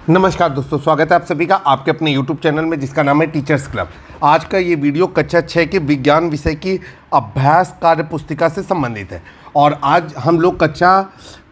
नमस्कार दोस्तों, स्वागत है आप सभी का आपके अपने YouTube चैनल में जिसका नाम है टीचर्स क्लब। आज का ये वीडियो कक्षा 6 के विज्ञान विषय की अभ्यास कार्य पुस्तिका से संबंधित है। और आज हम लोग कक्षा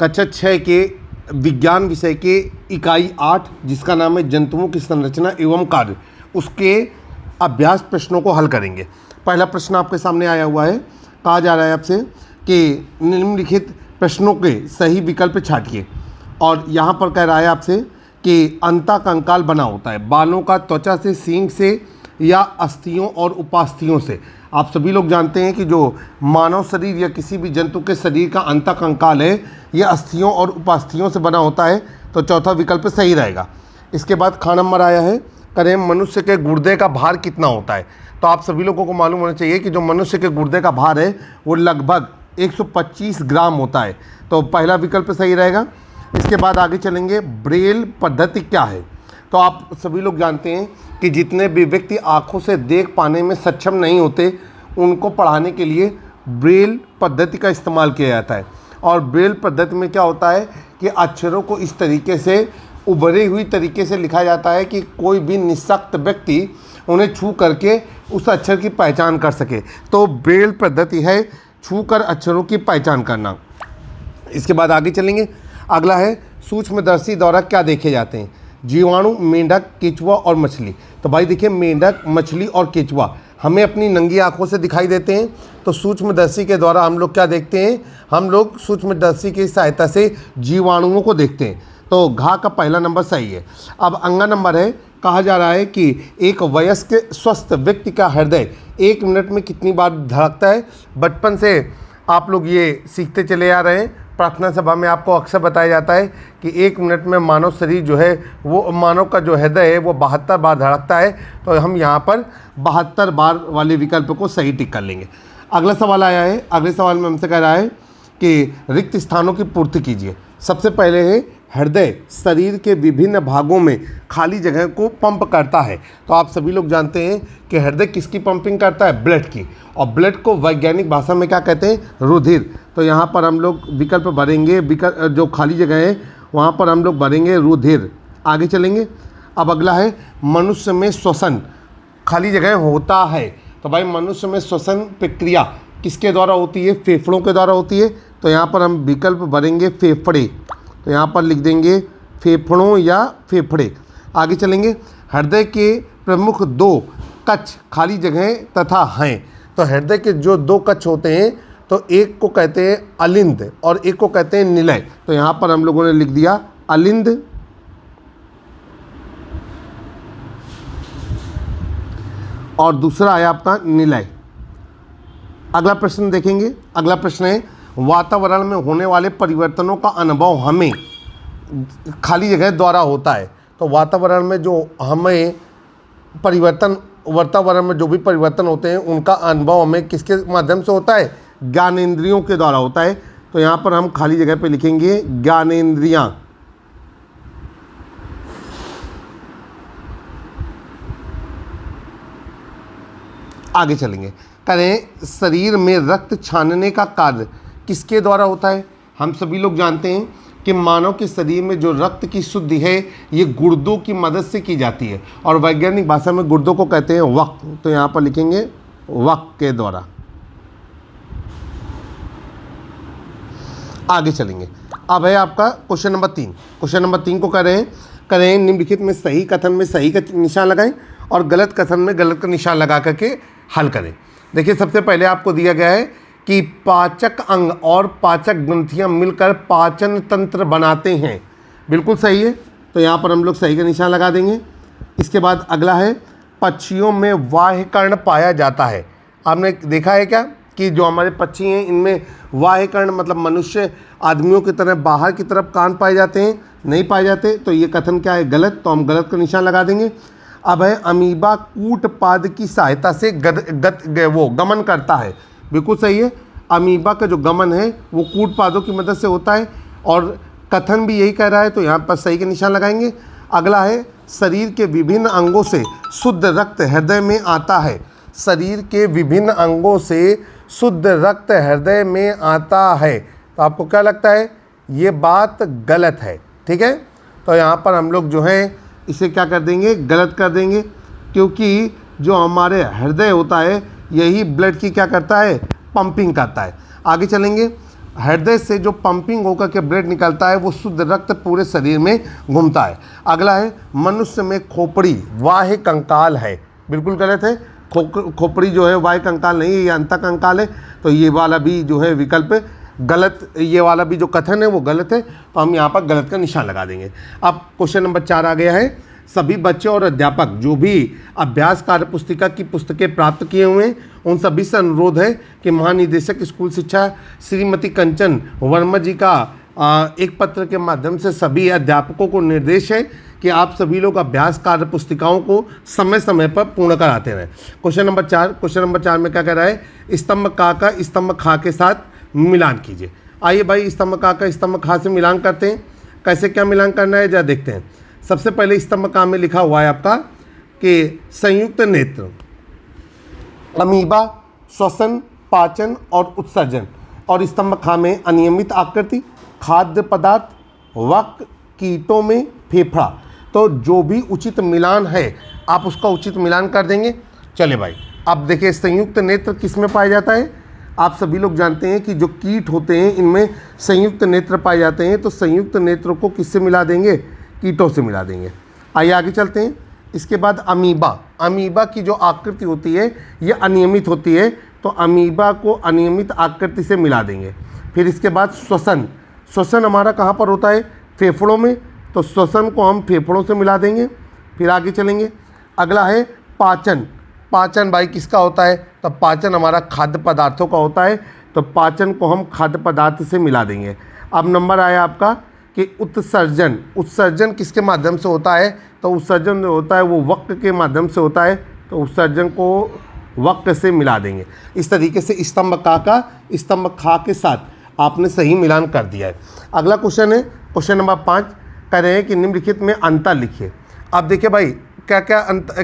6 के विज्ञान विषय के इकाई 8 जिसका नाम है जंतुओं की संरचना एवं कार्य, उसके अभ्यास प्रश्नों को हल करेंगे। पहला प्रश्न आपके सामने आया हुआ है। कहा जा रहा है आपसे कि निम्नलिखित प्रश्नों के सही विकल्प छांटिए। और यहाँ पर कह रहा है आपसे कि अंता कंकाल बना होता है बालों का, त्वचा से, सींग से या अस्थियों और उपास्थियों से। आप सभी लोग जानते हैं कि जो मानव शरीर या किसी भी जंतु के शरीर का अंता कंकाल है यह अस्थियों और उपास्थियों से बना होता है, तो चौथा विकल्प सही रहेगा। इसके बाद ख नंबर आया है, करें मनुष्य के गुर्दे का भार कितना होता है। तो आप सभी लोगों को मालूम होना चाहिए कि जो मनुष्य के गुर्दे का भार है वो लगभग 125 ग्राम होता है, तो पहला विकल्प सही रहेगा। इसके बाद आगे चलेंगे, ब्रेल पद्धति क्या है। तो आप सभी लोग जानते हैं कि जितने भी व्यक्ति आँखों से देख पाने में सक्षम नहीं होते उनको पढ़ाने के लिए ब्रेल पद्धति का इस्तेमाल किया जाता है। और ब्रेल पद्धति में क्या होता है कि अक्षरों को इस तरीके से उभरी हुई तरीके से लिखा जाता है कि कोई भी निःशक्त व्यक्ति उन्हें छू करके उस अक्षर की पहचान कर सके। तो ब्रेल पद्धति है छू कर अक्षरों की पहचान करना। इसके बाद आगे चलेंगे, अगला है सूक्ष्मदर्शी द्वारा क्या देखे जाते हैं। जीवाणु, मेंढक, केचुआ और मछली। तो भाई देखिए, मेंढक, मछली और केचुआ हमें अपनी नंगी आंखों से दिखाई देते हैं, तो सूक्ष्मदर्शी के द्वारा हम लोग क्या देखते हैं, हम लोग सूक्ष्मदर्शी की सहायता से जीवाणुओं को देखते हैं। तो घा का पहला नंबर सही है। अब अंगा नंबर है, कहा जा रहा है कि एक वयस्क स्वस्थ व्यक्ति का हृदय 1 मिनट में कितनी बार धड़कता है। बचपन से आप लोग ये सीखते चले आ रहे हैं। प्रार्थना सभा में आपको अक्सर बताया जाता है कि 1 मिनट में मानव शरीर जो है वो मानव का जो हृदय है वो 72 बार धड़कता है। तो हम यहाँ पर 72 बार वाले विकल्प को सही टिक कर लेंगे। अगला सवाल आया है। अगले सवाल में हमसे कह रहा है कि रिक्त स्थानों की पूर्ति कीजिए। सबसे पहले है, हृदय शरीर के विभिन्न भागों में खाली जगह को पंप करता है। तो आप सभी लोग जानते हैं कि हृदय किसकी पंपिंग करता है, ब्लड की। और ब्लड को वैज्ञानिक भाषा में क्या कहते हैं, रुधिर। तो यहाँ पर हम लोग विकल्प भरेंगे, जो खाली जगह है वहाँ पर हम लोग भरेंगे रुधिर। आगे चलेंगे। अब अगला है, मनुष्य में श्वसन खाली जगह होता है। तो भाई मनुष्य में श्वसन प्रक्रिया किसके द्वारा होती है, फेफड़ों के द्वारा होती है। तो यहाँ पर हम विकल्प भरेंगे फेफड़े। तो यहाँ पर लिख देंगे फेफड़ों या फेफड़े। आगे चलेंगे, हृदय के प्रमुख 2 कक्ष खाली जगह तथा हैं। तो हृदय के जो 2 कक्ष होते हैं, तो एक को कहते हैं अलिंद और एक को कहते हैं निलय। तो यहाँ पर हम लोगों ने लिख दिया अलिंद और दूसरा आया आपका निलय। अगला प्रश्न देखेंगे। अगला प्रश्न है, वातावरण में होने वाले परिवर्तनों का अनुभव हमें खाली जगह द्वारा होता है। तो वातावरण में जो हमें वातावरण में जो भी परिवर्तन होते हैं उनका अनुभव हमें किसके माध्यम से होता है, ज्ञानेंद्रियों के द्वारा होता है। तो यहाँ पर हम खाली जगह पे लिखेंगे ज्ञानेंद्रियाँ। आगे चलेंगे, करें शरीर में रक्त छानने का कार्य किसके द्वारा होता है। हम सभी लोग जानते हैं कि मानव के शरीर में जो रक्त की शुद्धि है ये गुर्दों की मदद से की जाती है और वैज्ञानिक भाषा में गुर्दों को कहते हैं वक। तो यहाँ पर लिखेंगे वक के द्वारा। आगे चलेंगे। अब है आपका क्वेश्चन नंबर 3। क्वेश्चन नंबर 3 को कह रहे हैं, करें निम्नलिखित में सही कथन में सही का निशान लगाएं और गलत कथन में गलत का निशान लगा करके हल करें। देखिए, सबसे पहले आपको दिया गया है कि पाचक अंग और पाचक ग्रंथियां मिलकर पाचन तंत्र बनाते हैं। बिल्कुल सही है, तो यहाँ पर हम लोग सही का निशान लगा देंगे। इसके बाद अगला है, पक्षियों में बाह्य कर्ण पाया जाता है। आपने देखा है क्या कि जो हमारे पक्षी हैं इनमें बाह्य कर्ण मतलब मनुष्य आदमियों की तरह बाहर की तरफ कान पाए जाते हैं, नहीं पाए जाते। तो ये कथन क्या है, गलत। तो हम गलत का निशान लगा देंगे। अब है, अमीबा कूटपाद की सहायता से वो गमन करता है। बिल्कुल सही है, अमीबा का जो गमन है वो कूटपादों की मदद से होता है और कथन भी यही कह रहा है, तो यहाँ पर सही के निशान लगाएंगे। अगला है, शरीर के विभिन्न अंगों से शुद्ध रक्त हृदय में आता है। शरीर के विभिन्न अंगों से शुद्ध रक्त हृदय में आता है। तो आपको क्या लगता है, ये बात गलत है। ठीक है, तो यहाँ पर हम लोग जो है इसे क्या कर देंगे, गलत कर देंगे, क्योंकि जो हमारे हृदय होता है यही ब्लड की क्या करता है, पंपिंग करता है। आगे चलेंगे, हृदय से जो पंपिंग होकर के ब्लड निकलता है वो शुद्ध रक्त पूरे शरीर में घूमता है। अगला है, मनुष्य में खोपड़ी वाह्य कंकाल है। बिल्कुल गलत है, खोपड़ी जो है वाह्य कंकाल नहीं है, ये अंतः कंकाल है। तो ये वाला भी जो है विकल्प गलत, ये वाला भी जो कथन है वो गलत है, तो हम यहाँ पर गलत का निशान लगा देंगे। अब क्वेश्चन नंबर 4 आ गया है, सभी बच्चे और अध्यापक जो भी अभ्यास कार्य पुस्तिका की पुस्तकें प्राप्त किए हुए हैं उन सभी से अनुरोध है कि महानिदेशक स्कूल शिक्षा श्रीमती कंचन वर्मा जी का एक पत्र के माध्यम से सभी अध्यापकों को निर्देश है कि आप सभी लोग अभ्यास कार्य पुस्तिकाओं को समय समय पर पूर्ण कराते रहें। क्वेश्चन नंबर 4 में क्या कह रहा है, स्तंभ का स्तंभ खा के साथ मिलान कीजिए। आइए भाई स्तंभ का स्तंभ खा से मिलान करते हैं। कैसे क्या मिलान करना है जरा देखते हैं। सबसे पहले स्तंभ का में लिखा हुआ है आपका कि संयुक्त नेत्र, अमीबा, श्वसन, पाचन और उत्सर्जन, और स्तंभ खा में अनियमित आकृति, खाद्य पदार्थ, वक्र, कीटों में फेफड़ा। तो जो भी उचित मिलान है आप उसका उचित मिलान कर देंगे। चले भाई, अब देखिए संयुक्त नेत्र किस में पाया जाता है। आप सभी लोग जानते हैं कि जो कीट होते हैं इनमें संयुक्त नेत्र पाए जाते हैं, तो संयुक्त नेत्र को किससे मिला देंगे, कीटों से मिला देंगे। आइए आगे चलते हैं। इसके बाद अमीबा की जो आकृति होती है ये अनियमित होती है, तो अमीबा को अनियमित आकृति से मिला देंगे। फिर इसके बाद श्वसन हमारा कहाँ पर होता है, फेफड़ों में, तो श्वसन को हम फेफड़ों से मिला देंगे। फिर आगे चलेंगे, अगला है पाचन भाई किसका होता है, तो पाचन हमारा खाद्य पदार्थों का होता है, तो पाचन को हम खाद्य पदार्थ से मिला देंगे। अब नंबर आया आपका कि उत्सर्जन किसके माध्यम से होता है, तो उत्सर्जन जो होता है वो वक्र के माध्यम से होता है, तो उत्सर्जन को वक्र से मिला देंगे। इस तरीके से स्तंभ का स्तंभ खा के साथ आपने सही मिलान कर दिया है। अगला क्वेश्चन है क्वेश्चन नंबर 5, कह रहे हैं कि निम्नलिखित में अंतर लिखिए। अब देखिए भाई क्या क्या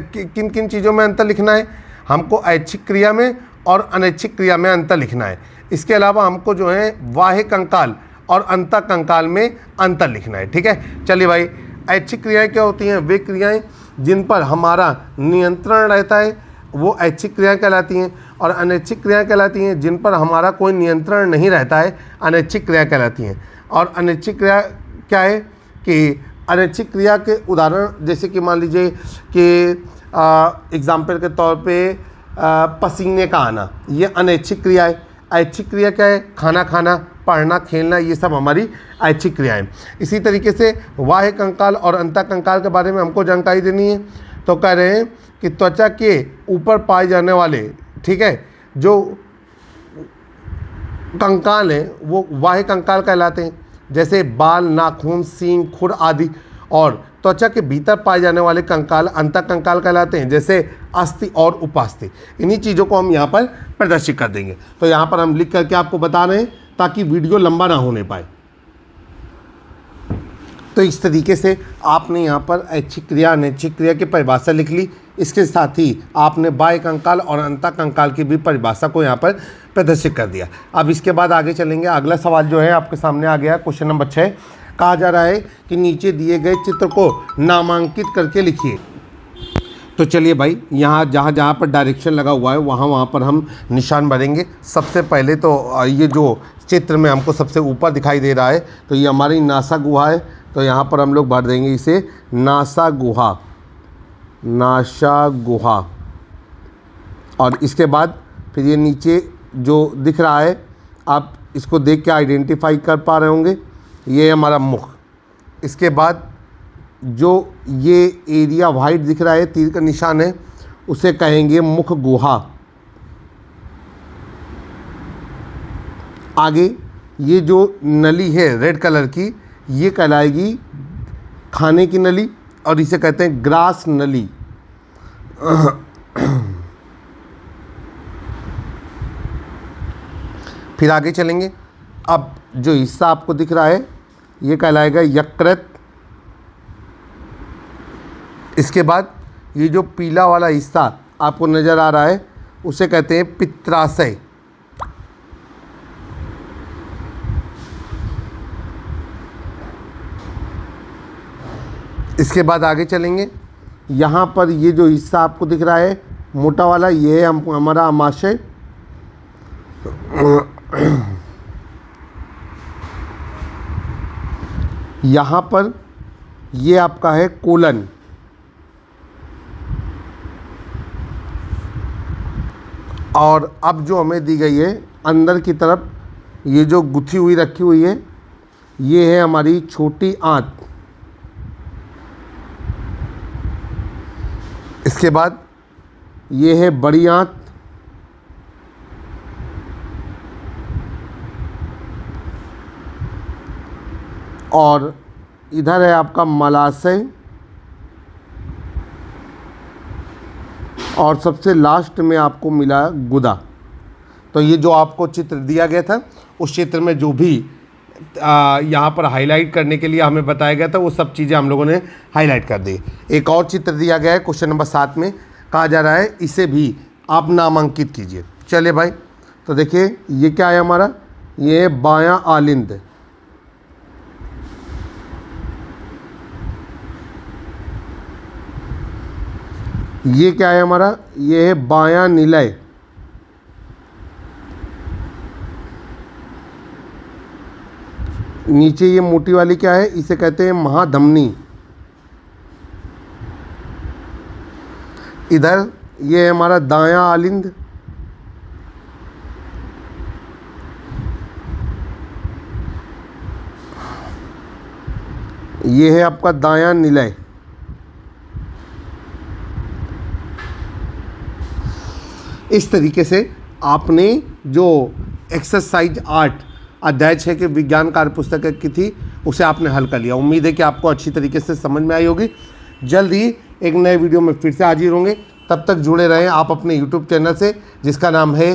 किन किन चीज़ों में अंतर लिखना है, हमको ऐच्छिक क्रिया में और अनैच्छिक क्रिया में अंतर लिखना है। इसके अलावा हमको जो है वाह्य कंकाल और अंतः कंकाल में अंतर लिखना है। ठीक है, चलिए भाई, ऐच्छिक क्रियाएं क्या होती हैं, वे क्रियाएं जिन पर हमारा नियंत्रण रहता है वो ऐच्छिक क्रियाएं कहलाती हैं, और अनैच्छिक क्रियाएं कहलाती हैं जिन पर हमारा कोई नियंत्रण नहीं रहता है, अनैच्छिक क्रिया कहलाती हैं। और अनैच्छिक क्रिया क्या है कि अनैच्छिक क्रिया के उदाहरण जैसे कि मान लीजिए कि एग्जाम्पल के तौर पे पसीने का आना, ये अनैच्छिक क्रिया है। ऐच्छिक क्रिया क्या है, खाना खाना, पढ़ना, खेलना, ये सब हमारी ऐच्छिक क्रियाएं। इसी तरीके से वाह्य कंकाल और अंतः कंकाल के बारे में हमको जानकारी देनी है। तो कह रहे हैं कि त्वचा के ऊपर पाए जाने वाले, ठीक है, जो कंकाल हैं वो वाह्य कंकाल कहलाते हैं, जैसे बाल, नाखून, सींग, खुर आदि। और त्वचा के भीतर पाए जाने वाले कंकाल अंतः कंकाल कहलाते हैं, जैसे अस्थि और उपास्थि। इन्हीं चीज़ों को हम यहाँ पर प्रदर्शित कर देंगे। तो यहाँ पर हम लिख करके आपको बता रहे हैं ताकि वीडियो लंबा ना होने पाए। तो इस तरीके से आपने यहाँ पर ऐच्छिक क्रिया अनैच्छिक क्रिया की परिभाषा लिख ली। इसके साथ ही आपने बाह्य कंकाल और अंतः कंकाल की भी परिभाषा को यहाँ पर प्रदर्शित कर दिया। अब इसके बाद आगे चलेंगे। अगला सवाल जो है आपके सामने आ गया, क्वेश्चन नंबर 6। कहा जा रहा है कि नीचे दिए गए चित्र को नामांकित करके लिखिए। तो चलिए भाई, यहाँ जहाँ जहाँ पर डायरेक्शन लगा हुआ है वहाँ पर हम निशान भरेंगे। सबसे पहले तो ये जो चित्र में हमको सबसे ऊपर दिखाई दे रहा है, तो ये हमारी नासा गुहा है, तो यहाँ पर हम लोग भर देंगे इसे नासा गुहा। और इसके बाद फिर ये नीचे जो दिख रहा है, आप इसको देख के आइडेंटिफाई कर पा रहे होंगे, ये हमारा मुख। इसके बाद जो ये एरिया वाइट दिख रहा है, तीर का निशान है, उसे कहेंगे मुख गुहा। आगे ये जो नली है रेड कलर की, ये कहलाएगी खाने की नली, और इसे कहते हैं ग्रास नली। फिर आगे चलेंगे। अब जो हिस्सा आपको दिख रहा है ये कहलाएगा यकृत। इसके बाद ये जो पीला वाला हिस्सा आपको नज़र आ रहा है उसे कहते हैं पित्राशय। इसके बाद आगे चलेंगे। यहाँ पर ये जो हिस्सा आपको दिख रहा है मोटा वाला, ये है हमारा आमाशय। यहाँ पर ये आपका है कोलन। और अब जो हमें दी गई है अंदर की तरफ, ये जो गुथी हुई रखी हुई है, ये है हमारी छोटी आंत। इसके बाद ये है बड़ी आंत। और इधर है आपका मलाशय। और सबसे लास्ट में आपको मिला गुदा। तो ये जो आपको चित्र दिया गया था, उस चित्र में जो भी यहाँ पर हाईलाइट करने के लिए हमें बताया गया था, वो सब चीज़ें हम लोगों ने हाईलाइट कर दी। एक और चित्र दिया गया है क्वेश्चन नंबर 7 में, कहा जा रहा है इसे भी आप नामांकित कीजिए। चलिए भाई, तो देखिए ये क्या है हमारा, ये है बायां आलिंद। ये क्या है हमारा, ये है बायां निलय। नीचे ये मोटी वाली क्या है, इसे कहते हैं महाधमनी। इधर ये है हमारा दायां आलिंद। ये है आपका दायां निलय। इस तरीके से आपने जो एक्सरसाइज 8 अध्याय 6 के विज्ञान कार्य पुस्तक की थी, उसे आपने हल कर लिया। उम्मीद है कि आपको अच्छी तरीके से समझ में आई होगी। जल्द ही एक नए वीडियो में फिर से हाजिर होंगे। तब तक जुड़े रहें आप अपने YouTube चैनल से, जिसका नाम है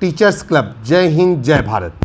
टीचर्स क्लब। जय हिंद, जय भारत।